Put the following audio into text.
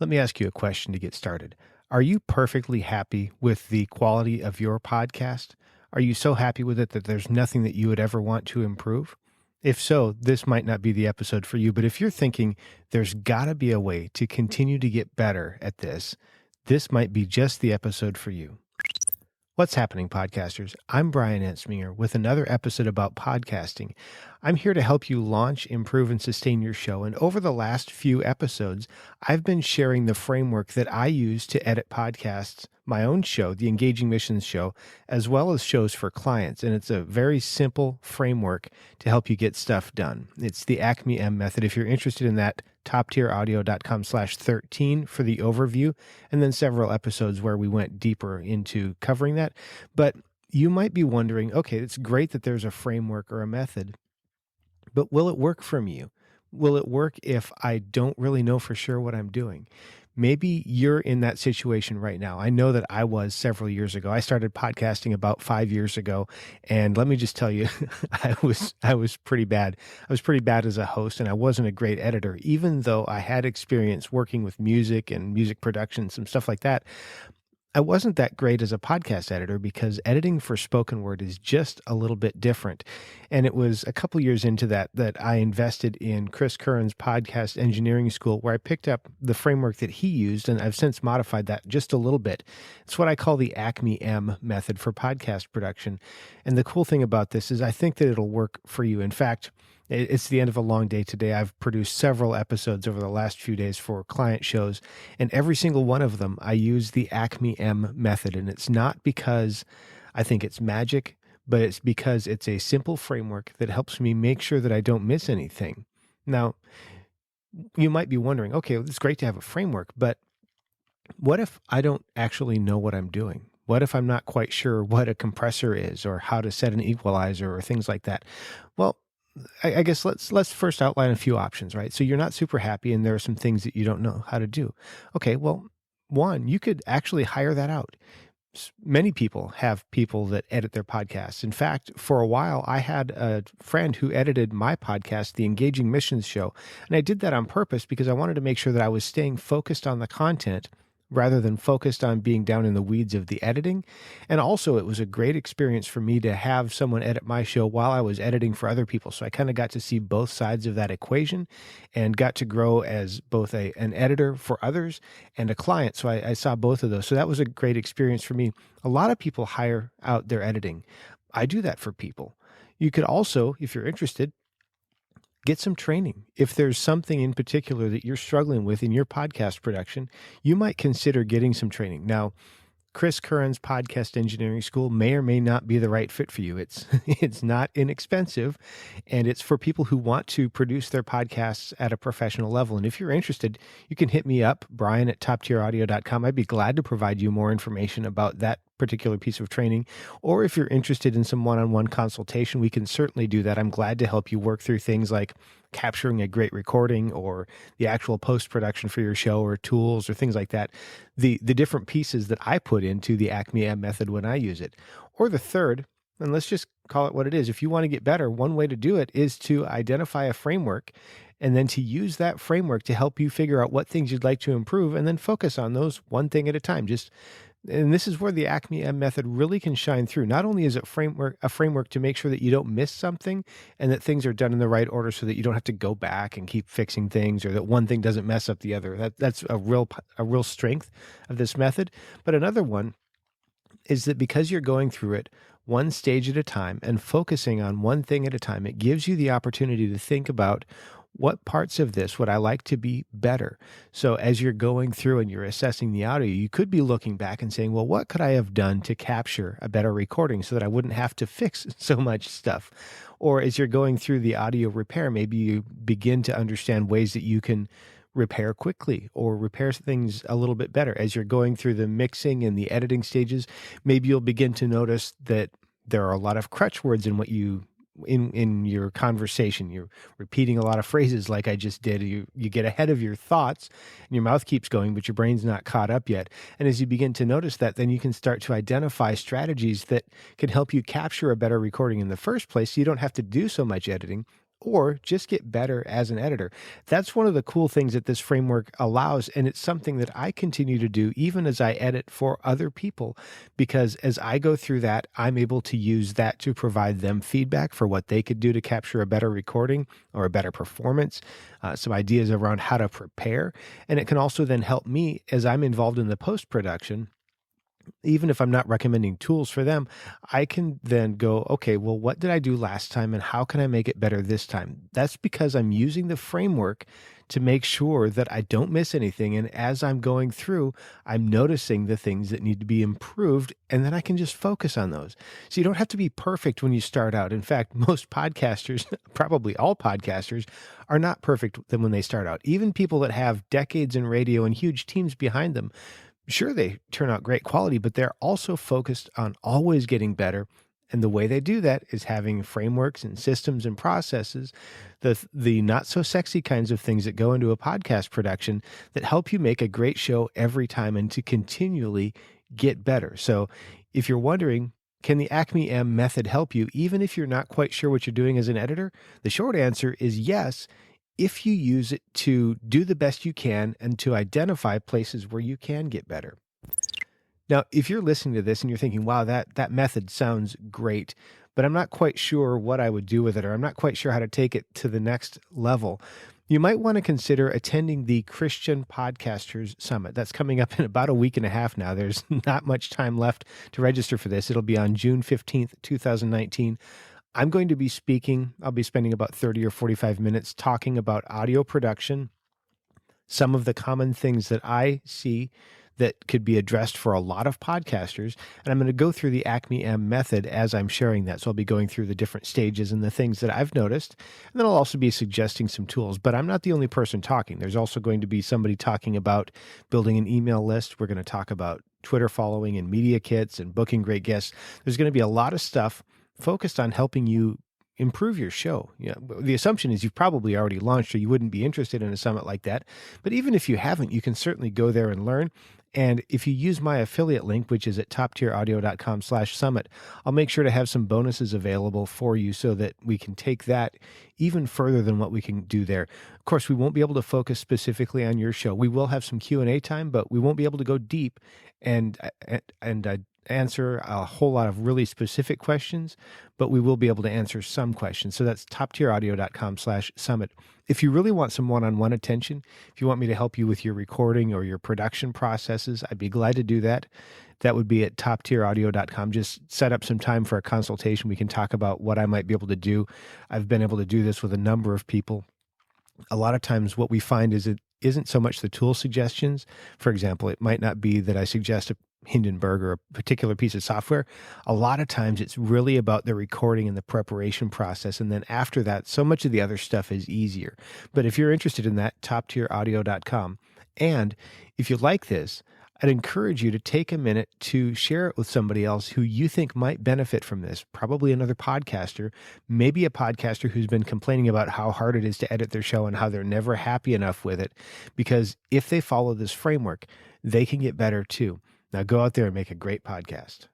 Let me ask you a question to get started. Are you perfectly happy with the quality of your podcast? Are you so happy with it that there's nothing that you would ever want to improve? If so, this might not be the episode for you, but if you're thinking there's got to be a way to continue to get better at this might be just the episode for you. What's happening, podcasters? I'm Brian Ensminger with another episode about podcasting. I'm here to help you launch, improve, and sustain your show. And over the last few episodes, I've been sharing the framework that I use to edit podcasts, my own show, the Engaging Missions show, as well as shows for clients. And it's a very simple framework to help you get stuff done. It's the ACME-M method. If you're interested in that, toptieraudio.com/13 for the overview, and then several episodes where we went deeper into covering that. But you might be wondering, okay, it's great that there's a framework or a method, but will it work for me? Will it work if I don't really know for sure what I'm doing? Maybe you're in that situation right now. I know that I was several years ago. I started podcasting about 5 years ago, and let me just tell you, I was pretty bad. I was pretty bad as a host, and I wasn't a great editor, even though I had experience working with music and music production, some stuff like that. I wasn't that great as a podcast editor because editing for spoken word is just a little bit different. And it was a couple years into that I invested in Chris Curran's podcast engineering school, where I picked up the framework that he used, and I've since modified that just a little bit. It's what I call the ACME-M method for podcast production. And the cool thing about this is I think that it'll work for you. In fact, it's the end of a long day today. I've produced several episodes over the last few days for client shows, and every single one of them, I use the ACME-M method. And it's not because I think it's magic, but it's because it's a simple framework that helps me make sure that I don't miss anything. Now, you might be wondering, okay, well, it's great to have a framework, but what if I don't actually know what I'm doing? What if I'm not quite sure what a compressor is or how to set an equalizer or things like that? Well, I guess let's first outline a few options, right? So you're not super happy and there are some things that you don't know how to do. Okay, well, one, you could actually hire that out. Many people have people that edit their podcasts. In fact, for a while, I had a friend who edited my podcast, The Engaging Missions Show, and I did that on purpose because I wanted to make sure that I was staying focused on the content rather than focused on being down in the weeds of the editing. And also, it was a great experience for me to have someone edit my show while I was editing for other people. So I kind of got to see both sides of that equation and got to grow as both an editor for others and a client. So I saw both of those. So that was a great experience for me. A lot of people hire out their editing. I do that for people. You could also, if you're interested, get some training. If there's something in particular that you're struggling with in your podcast production, you might consider getting some training. Now, Chris Curran's podcast engineering school may or may not be the right fit for you. It's it's not inexpensive, and it's for people who want to produce their podcasts at a professional level. And if you're interested, you can hit me up, Brian at toptieraudio.com. I'd be glad to provide you more information about that particular piece of training. Or if you're interested in some one-on-one consultation, we can certainly do that. I'm glad to help you work through things like capturing a great recording or the actual post-production for your show or tools or things like that. The different pieces that I put into the ACME-M method when I use it. Or the third, and let's just call it what it is. If you want to get better, one way to do it is to identify a framework and then to use that framework to help you figure out what things you'd like to improve and then focus on those one thing at a time. And this is where the ACME-M method really can shine through. Not only is it a framework to make sure that you don't miss something and that things are done in the right order so that you don't have to go back and keep fixing things, or that one thing doesn't mess up the other. That's a real strength of this method. But another one is that because you're going through it one stage at a time and focusing on one thing at a time, it gives you the opportunity to think about what parts of this would I like to be better? So as you're going through and you're assessing the audio, you could be looking back and saying, well, what could I have done to capture a better recording so that I wouldn't have to fix so much stuff? Or as you're going through the audio repair, maybe you begin to understand ways that you can repair quickly or repair things a little bit better. As you're going through the mixing and the editing stages, maybe you'll begin to notice that there are a lot of crutch words in what you in your conversation. You're repeating a lot of phrases like I just did. You get ahead of your thoughts and your mouth keeps going, but your brain's not caught up yet. And as you begin to notice that, then you can start to identify strategies that can help you capture a better recording in the first place, so you don't have to do so much editing. or just get better as an editor. That's one of the cool things that this framework allows, and it's something that I continue to do even as I edit for other people, because as I go through that, I'm able to use that to provide them feedback for what they could do to capture a better recording or a better performance, some ideas around how to prepare, and it can also then help me as I'm involved in the post-production. Even if I'm not recommending tools for them, I can then go, okay, well, what did I do last time and how can I make it better this time? That's because I'm using the framework to make sure that I don't miss anything. And as I'm going through, I'm noticing the things that need to be improved, and then I can just focus on those. So you don't have to be perfect when you start out. In fact, most podcasters, probably all podcasters, are not perfect when they start out. Even people that have decades in radio and huge teams behind them, sure, they turn out great quality, but they're also focused on always getting better. And the way they do that is having frameworks and systems and processes, the not so sexy kinds of things that go into a podcast production that help you make a great show every time and to continually get better. So if you're wondering, can the ACME-M method help you even if you're not quite sure what you're doing as an editor? The short answer is yes, if you use it to do the best you can and to identify places where you can get better. Now, if you're listening to this and you're thinking, wow, that method sounds great, but I'm not quite sure what I would do with it, or I'm not quite sure how to take it to the next level, you might want to consider attending the Christian Podcasters Summit. That's coming up in about a week and a half now. There's not much time left to register for this. It'll be on June 15th, 2019. I'm going to be speaking. I'll be spending about 30 or 45 minutes talking about audio production, some of the common things that I see that could be addressed for a lot of podcasters. And I'm going to go through the ACME-M method as I'm sharing that. So I'll be going through the different stages and the things that I've noticed. And then I'll also be suggesting some tools. But I'm not the only person talking. There's also going to be somebody talking about building an email list. We're going to talk about Twitter following and media kits and booking great guests. There's going to be a lot of stuff focused on helping you improve your show. Yeah, the assumption is you've probably already launched or you wouldn't be interested in a summit like that. But even if you haven't, you can certainly go there and learn. And if you use my affiliate link, which is at toptieraudio.com/summit, I'll make sure to have some bonuses available for you so that we can take that even further than what we can do there. Of course, we won't be able to focus specifically on your show. We will have some Q&A time, but we won't be able to go deep and answer a whole lot of really specific questions, but we will be able to answer some questions. So that's toptieraudio.com/summit. If you really want some one-on-one attention, if you want me to help you with your recording or your production processes, I'd be glad to do that. That would be at toptieraudio.com. Just set up some time for a consultation. We can talk about what I might be able to do. I've been able to do this with a number of people. A lot of times what we find is it isn't so much the tool suggestions. For example, it might not be that I suggest a Hindenburg or a particular piece of software. A lot of times it's really about the recording and the preparation process. And then after that, so much of the other stuff is easier. But if you're interested in that, toptieraudio.com. And if you like this, I'd encourage you to take a minute to share it with somebody else who you think might benefit from this, probably another podcaster, maybe a podcaster who's been complaining about how hard it is to edit their show and how they're never happy enough with it. Because if they follow this framework, they can get better too. Now go out there and make a great podcast.